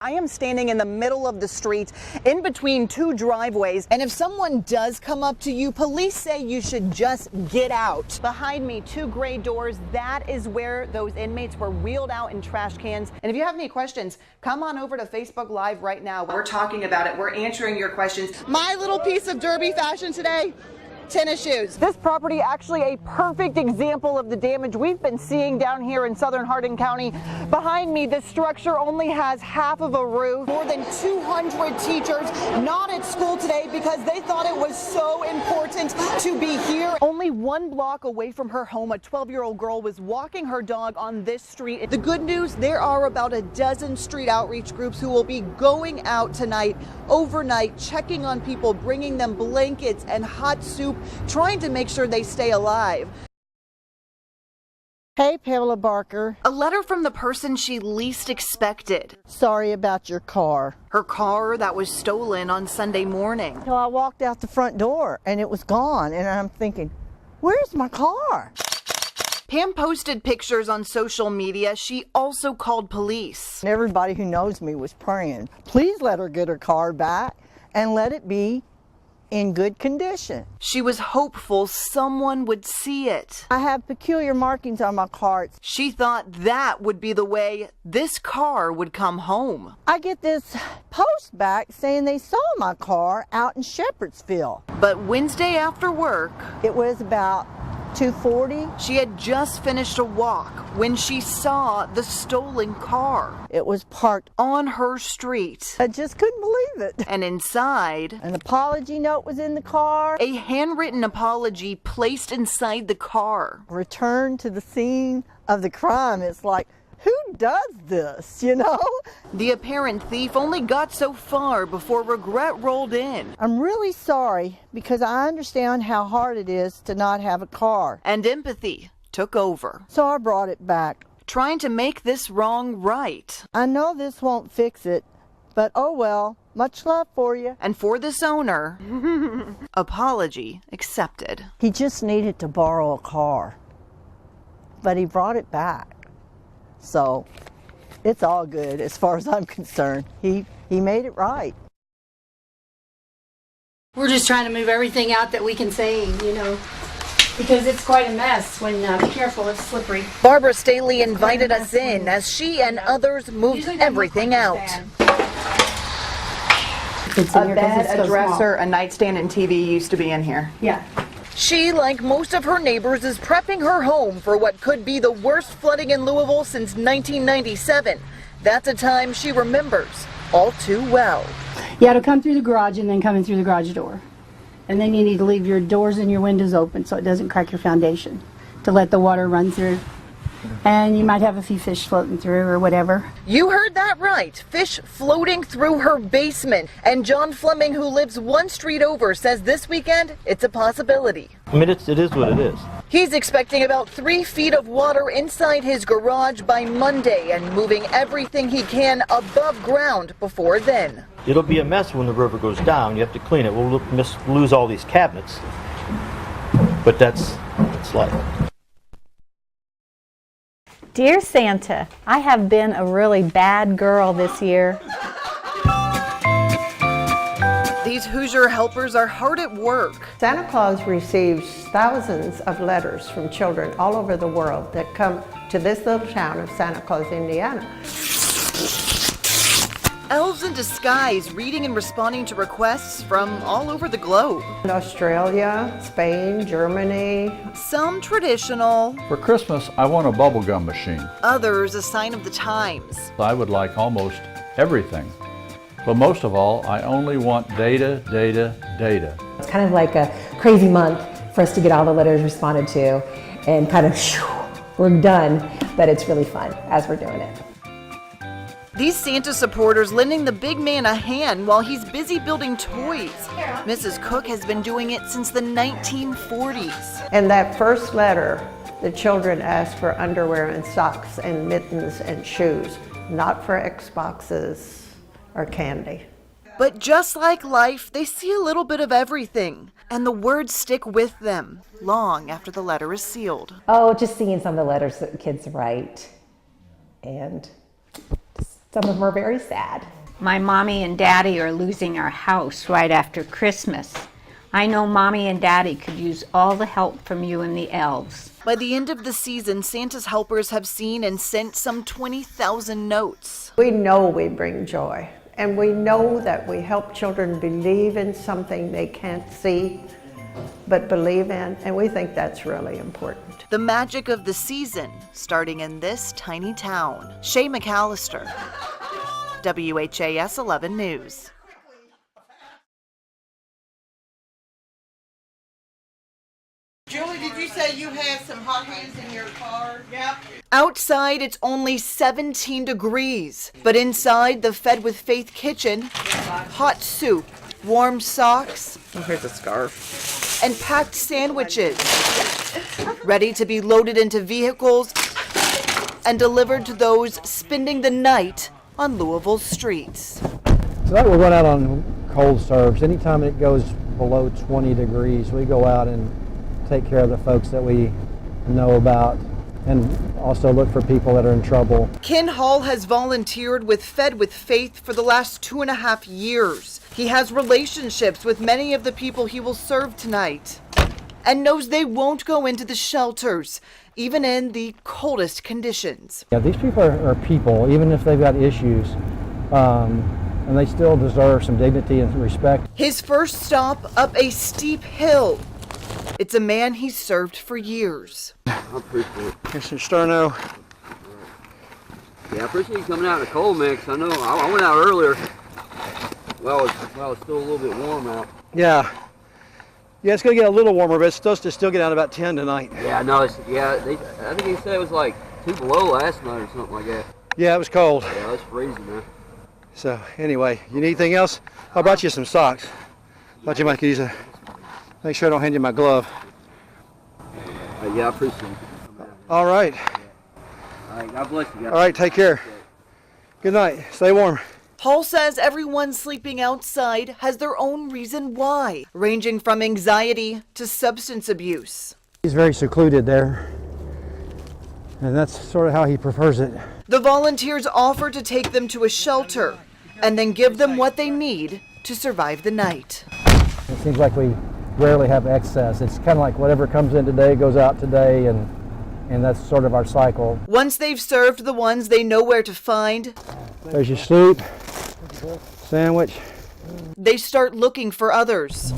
I am standing in the middle of the street in between two driveways, and if someone does come up to you, police say you should just get out. Behind me, two gray doors, that is where those inmates were wheeled out in trash cans. And if you have any questions, come on over to Facebook Live right now. We're talking about it. We're answering your questions. My little piece of derby fashion today. Tennis shoes. This property actually a perfect example of the damage we've been seeing down here in southern Hardin County. Behind me, this structure only has half of a roof. More than 200 teachers not at school today because they thought it was so important to be here. Only 1 block away from her home, a 12-year-old girl was walking her dog on this street. The good news, there are about a dozen street outreach groups who will be going out tonight, overnight, checking on people, bringing them blankets and hot soup, trying to make sure they stay alive. Hey, Pamela Barker. A letter from the person she least expected. Sorry about your car. Her car that was stolen on Sunday morning. So I walked out the front door and it was gone, and I'm thinking, where's my car? Pam posted pictures on social media. She also called police. Everybody who knows me was praying, please let her get her car back and let it be in good condition. She was hopeful someone would see it. I have peculiar markings on my car. She thought that would be the way this car would come home. I get this post back saying they saw my car out in Shepherdsville. But Wednesday after work, it was about 2:40. She had just finished a walk when she saw the stolen car. It was parked on her street. I just couldn't believe it. And inside, an apology note was in the car. A handwritten apology placed inside the car. Return to the scene of the crime. It's like, who does this, you know? The apparent thief only got so far before regret rolled in. I'm really sorry because I understand how hard it is to not have a car. And empathy took over. So I brought it back. Trying to make this wrong right. I know this won't fix it, but oh well. Much love for you. And for this owner, apology accepted. He just needed to borrow a car, but he brought it back. So it's all good as far as I'm concerned. He made it right. We're just trying to move everything out that we can save, you know, because it's quite a mess when, be careful, it's slippery. Barbara Staley invited us in as she and others moved everything out. A bed, a dresser, a nightstand, and TV used to be in here. Yeah. She, like most of her neighbors, is prepping her home for what could be the worst flooding in Louisville since 1997. That's a time she remembers all too well. You have to come through the garage and then come in through the garage door. And then you need to leave your doors and your windows open so it doesn't crack your foundation, to let the water run through. And you might have a few fish floating through or whatever. You heard that right. Fish floating through her basement. And John Fleming, who lives one street over, says this weekend it's a possibility. I mean, it is what it is. He's expecting about 3 feet of water inside his garage by Monday and moving everything he can above ground before then. It'll be a mess when the river goes down. You have to clean it. We'll lose all these cabinets. But that's life. Dear Santa, I have been a really bad girl this year. These Hoosier helpers are hard at work. Santa Claus receives thousands of letters from children all over the world that come to this little town of Santa Claus, Indiana. Elves in disguise, reading and responding to requests from all over the globe. Australia, Spain, Germany. Some traditional. For Christmas, I want a bubblegum machine. Others a sign of the times. I would like almost everything. But most of all, I only want data, data, data. It's kind of like a crazy month for us to get all the letters responded to and kind of, we're done, but it's really fun as we're doing it. These Santa supporters lending the big man a hand while he's busy building toys. Mrs. Cook has been doing it since the 1940s. In that first letter, the children asked for underwear and socks and mittens and shoes, not for Xboxes or candy. But just like life, they see a little bit of everything, and the words stick with them long after the letter is sealed. Oh, just seeing some of the letters that kids write and Some of them are very sad. My mommy and daddy are losing our house right after Christmas. I know mommy and daddy could use all the help from you and the elves. By the end of the season, Santa's helpers have seen and sent some 20,000 notes. We know we bring joy, and we know that we help children believe in something they can't see, but believe in, and we think that's really important. The magic of the season starting in this tiny town. Shay McAlister, WHAS 11 News. Julie, did you say you had some hot hands in your car? Yep. Outside, it's only 17 degrees, but inside the Fed with Faith kitchen, hot soup, warm socks, Oh, here's a scarf. and packed sandwiches, ready to be loaded into vehicles and delivered to those spending the night on Louisville's streets. Tonight we're going out on cold serves. Anytime it goes below 20 degrees, we go out and take care of the folks that we know about and also look for people that are in trouble. Ken Hall has volunteered with Fed with Faith for the last 2.5 years. He has relationships with many of the people he will serve tonight and knows they won't go into the shelters, even in the coldest conditions. Yeah, these people are people, even if they've got issues, and they still deserve some dignity and respect. His first stop up a steep hill. It's a man he's served for years. I appreciate it. Mr. Sterno. Yeah, I appreciate you coming out in the cold mix. I know I went out earlier. Well, it's still a little bit warm out. Yeah. Yeah, it's going to get a little warmer, but it's supposed to still get down to about 10 tonight. Yeah, no, I think he said it was like 2 below last night or something like that. Yeah, it was cold. Yeah, it's freezing, man. So anyway, you need anything else? I brought you some socks. Thought you might could use a. Make sure I don't hand you my glove. Yeah, I appreciate it. All right. All right, God bless you guys. All right, take care. Good night. Stay warm. Hall says everyone sleeping outside has their own reason why, ranging from anxiety to substance abuse. He's very secluded there, and that's sort of how he prefers it. The volunteers offer to take them to a shelter and then give them what they need to survive the night. It seems like we rarely have excess. It's kind of like whatever comes in today goes out today, and that's sort of our cycle. Once they've served the ones they know where to find, There's your soup, sandwich. they start looking for others.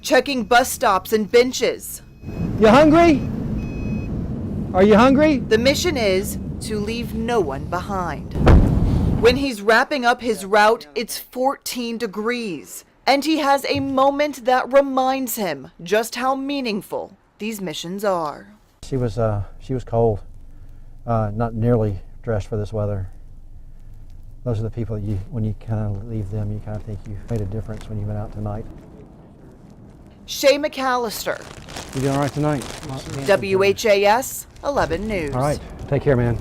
Checking bus stops and benches. You hungry? Are you hungry? The mission is to leave no one behind. When he's wrapping up his route, it's 14 degrees, and he has a moment that reminds him just how meaningful these missions are. She was cold, not nearly dressed for this weather. Those are the people that when you kind of leave them, you kind of think you've made a difference when you've been out tonight. Shay McAlister, You doing all right tonight? WHAS 11 News. All right, take care, man.